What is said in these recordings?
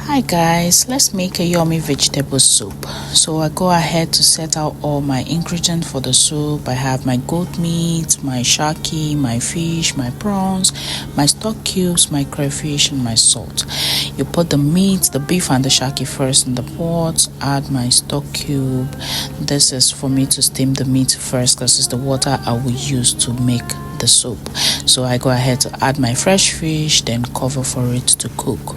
Hi guys, let's make a yummy vegetable soup. So I go ahead to set out all my ingredients for the soup. I have my goat meat, my shaki, my fish, my prawns, my stock cubes, my crayfish, and my salt. You put the meat, the beef and the shaki first in the pot, add my stock cube. This is for me to steam the meat first because it's the water I will use to make the soup. So I go ahead to add my fresh fish, then cover for it to cook.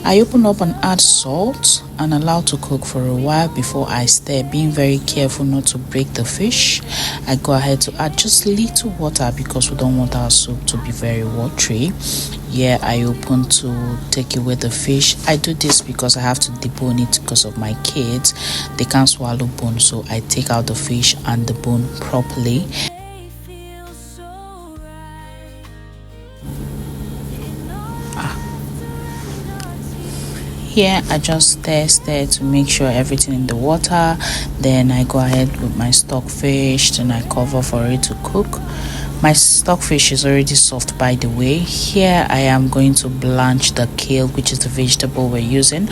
I open up and add salt and allow to cook for a while before I stir, being very careful not to break the fish. I go ahead to add just little water because we don't want our soup to be very watery. Yeah, I open to take away the fish. I do this because I have to debone it because of my kids. They can't swallow bone, so I take out the fish and the bone properly. Here I just stir to make sure everything in the water. Then I go ahead with my stock fish, then I cover for it to cook. My stock fish is already soft, by the way. Here I am going to blanch the kale, which is the vegetable we're using.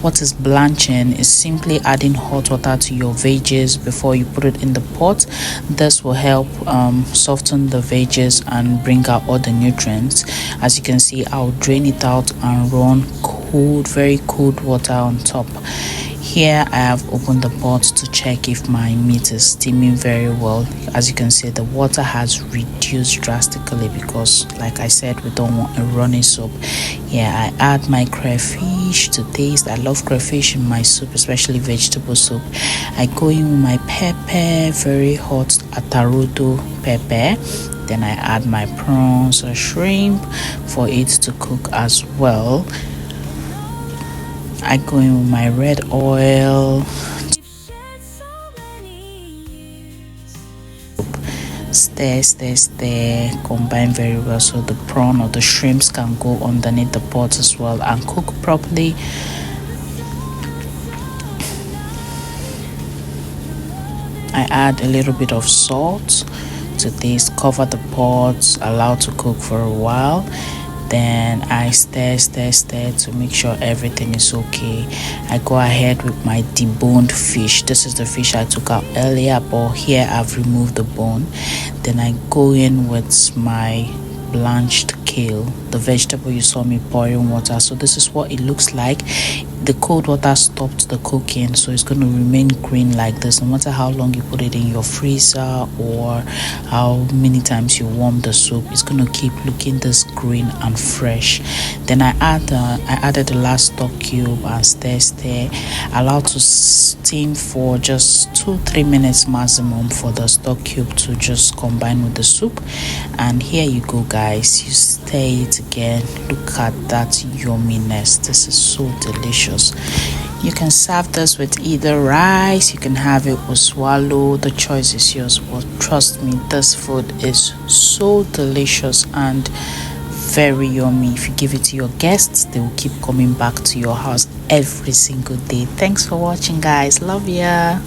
What is blanching is simply adding hot water to your veggies before you put it in the pot. This will help soften the veggies and bring out all the nutrients. As you can see, I'll drain it out and run cold, very cold water on top. Here I have opened the pot to check if my meat is steaming very well. As you can see, the water has reduced drastically because, like I said, we don't want a runny soup. Yeah, I add my crayfish to taste. I love crayfish in my soup, especially vegetable soup. I go in with my pepper, very hot atarudo pepper. Then I add my prawns or shrimp for it to cook as well. I go in with my red oil, stir, combine very well so the prawn or the shrimps can go underneath the pot as well and cook properly. I add a little bit of salt to taste, cover the pot, allow to cook for a while. Then I stir to make sure everything is okay. I go ahead with my deboned fish. This is the fish I took out earlier, but here I've removed the bone. Then I go in with my blanched kale, the vegetable you saw me pouring water. So this is what it looks like. The cold water stopped the cooking, so it's going to remain green like this no matter how long you put it in your freezer or how many times you warm the soup. It's going to keep looking this green and fresh. Then I added the last stock cube and stir, allow to steam for just 2-3 minutes maximum for the stock cube to just combine with the soup. And here you go guys, you stir it again. Look at that yumminess. This is so delicious. You can serve this with either rice, you can have it with swallow. The choice is yours, but trust me, this food is so delicious and very yummy. If you give it to your guests, they will keep coming back to your house every single day. Thanks for watching guys, love ya.